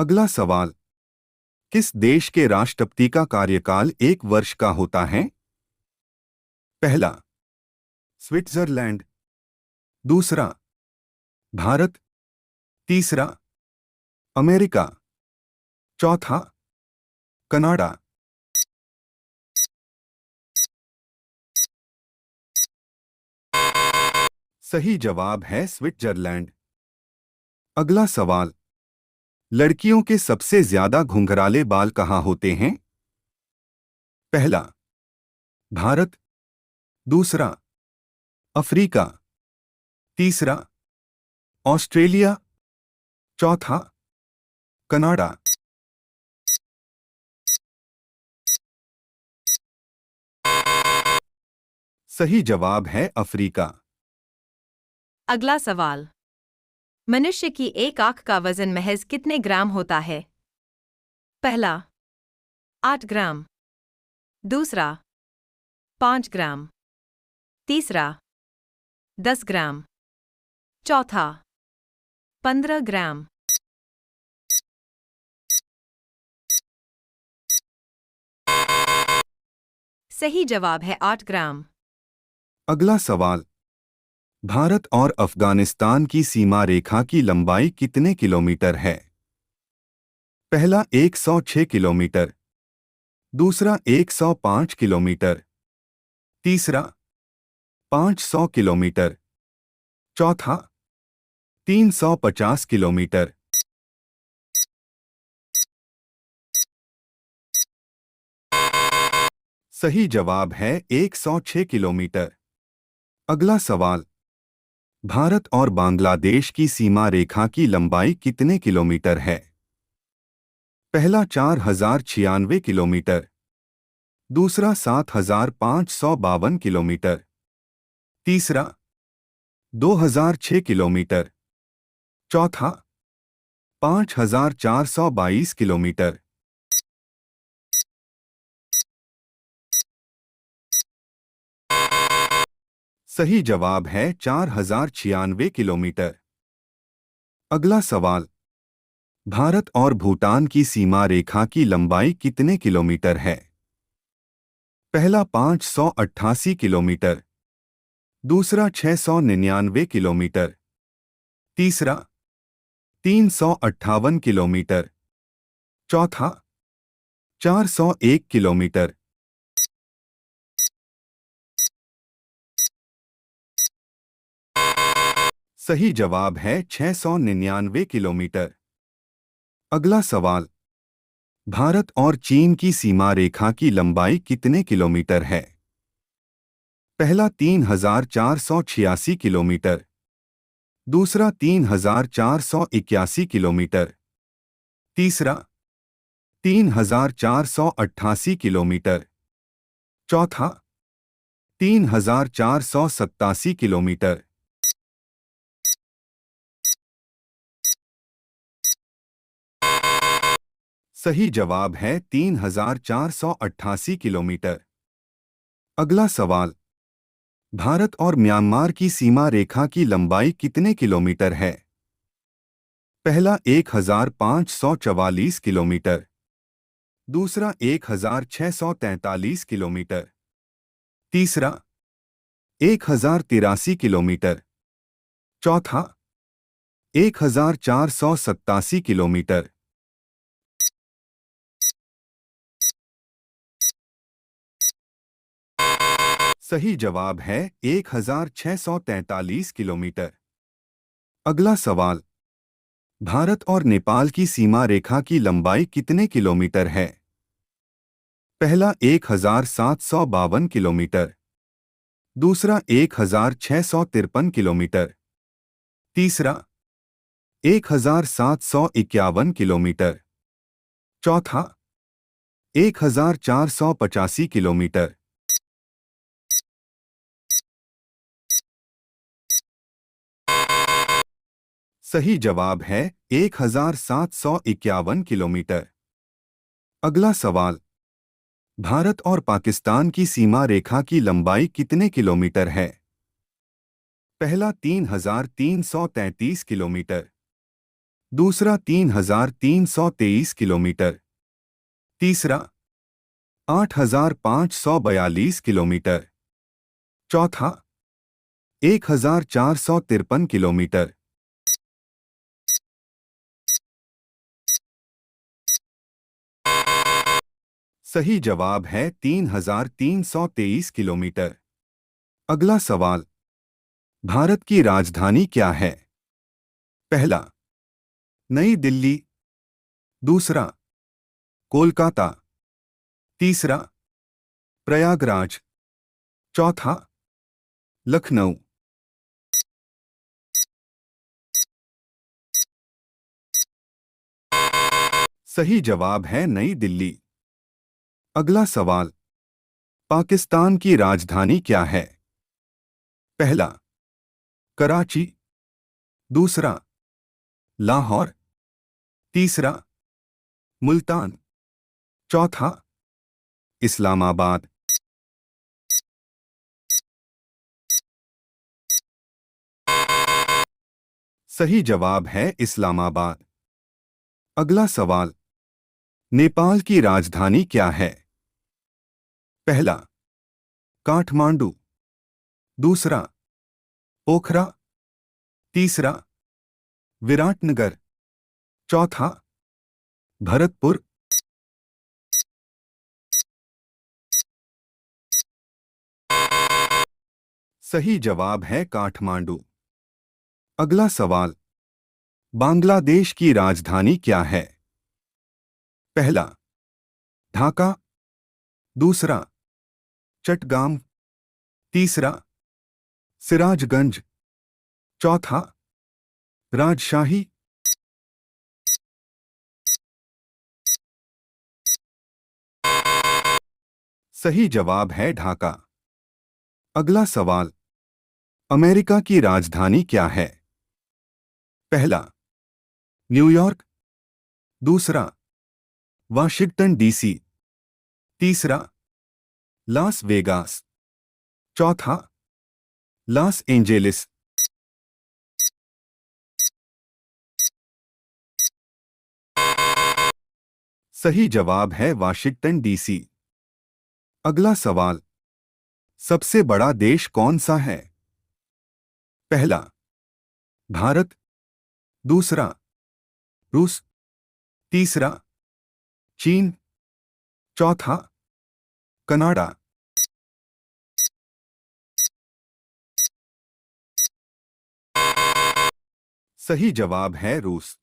अगला सवाल। किस देश के राष्ट्रपति का कार्यकाल 1 वर्ष का होता है? पहला, स्विट्जरलैंड। दूसरा, भारत। तीसरा, अमेरिका। चौथा, कनाडा। सही जवाब है स्विट्जरलैंड। अगला सवाल। लड़कियों के सबसे ज्यादा घुंघराले बाल कहाँ होते हैं? पहला, भारत। दूसरा, अफ्रीका। तीसरा, ऑस्ट्रेलिया। चौथा, कनाडा। सही जवाब है अफ्रीका। अगला सवाल। मनुष्य की एक आंख का वजन महज कितने ग्राम होता है? पहला, 8 ग्राम। दूसरा, 5 ग्राम। तीसरा, 10 ग्राम। चौथा, 15 ग्राम। सही जवाब है 8 ग्राम। अगला सवाल। भारत और अफगानिस्तान की सीमा रेखा की लंबाई कितने किलोमीटर है? पहला, 106 किलोमीटर। दूसरा, 105 किलोमीटर। तीसरा, 500 किलोमीटर। चौथा, 350 किलोमीटर। सही जवाब है 106 किलोमीटर। अगला सवाल। भारत और बांग्लादेश की सीमा रेखा की लंबाई कितने किलोमीटर है? पहला, 4096 किलोमीटर। दूसरा, 7552 किलोमीटर। तीसरा, 2006 किलोमीटर। चौथा, 5422 किलोमीटर। सही जवाब है 4096 किलोमीटर। अगला सवाल। भारत और भूटान की सीमा रेखा की लंबाई कितने किलोमीटर है? पहला, 588 किलोमीटर। दूसरा, 699 किलोमीटर। तीसरा, 358 किलोमीटर। चौथा, 401 किलोमीटर। सही जवाब है 699 किलोमीटर। अगला सवाल। भारत और चीन की सीमा रेखा की लंबाई कितने किलोमीटर है? पहला, 3486 किलोमीटर। दूसरा, 3481 किलोमीटर। तीसरा, 3488 किलोमीटर। चौथा, 3487 किलोमीटर। सही जवाब है 3488 किलोमीटर। अगला सवाल। भारत और म्यांमार की सीमा रेखा की लंबाई कितने किलोमीटर है? पहला, 1544 किलोमीटर। दूसरा, 1643 किलोमीटर। तीसरा, 1083 किलोमीटर। चौथा, 1487 किलोमीटर। सही जवाब है 1643 किलोमीटर। अगला सवाल। भारत और नेपाल की सीमा रेखा की लंबाई कितने किलोमीटर है? पहला, 1752 किलोमीटर। दूसरा, 1653 किलोमीटर। तीसरा, 1751 किलोमीटर। चौथा, 1485 किलोमीटर। सही जवाब है 1751 किलोमीटर। अगला सवाल। भारत और पाकिस्तान की सीमा रेखा की लंबाई कितने किलोमीटर है? पहला, 3333 किलोमीटर। दूसरा 3,323 किलोमीटर, तीसरा 8,542 किलोमीटर, चौथा 1,453 किलोमीटर। सही जवाब है 3,323 किलोमीटर। अगला सवाल, भारत की राजधानी क्या है? पहला नई दिल्ली, दूसरा कोलकाता, तीसरा प्रयागराज, चौथा लखनऊ। सही जवाब है नई दिल्ली। अगला सवाल, पाकिस्तान की राजधानी क्या है? पहला कराची, दूसरा लाहौर, तीसरा मुल्तान, चौथा इस्लामाबाद। सही जवाब है इस्लामाबाद। अगला सवाल, नेपाल की राजधानी क्या है? पहला काठमांडू, दूसरा पोखरा, तीसरा विराटनगर, चौथा भरतपुर। सही जवाब है काठमांडू। अगला सवाल, बांग्लादेश की राजधानी क्या है? पहला ढाका, दूसरा चटगाम, तीसरा सिराजगंज, चौथा राजशाही। सही जवाब है ढाका। अगला सवाल, अमेरिका की राजधानी क्या है? पहला न्यूयॉर्क, दूसरा वाशिंगटन डीसी, तीसरा लास वेगास, चौथा लॉस एंजेलिस। सही जवाब है वाशिंगटन डीसी। अगला सवाल, सबसे बड़ा देश कौन सा है? पहला भारत, दूसरा रूस, तीसरा चीन, चौथा कनाडा। सही जवाब है रूस।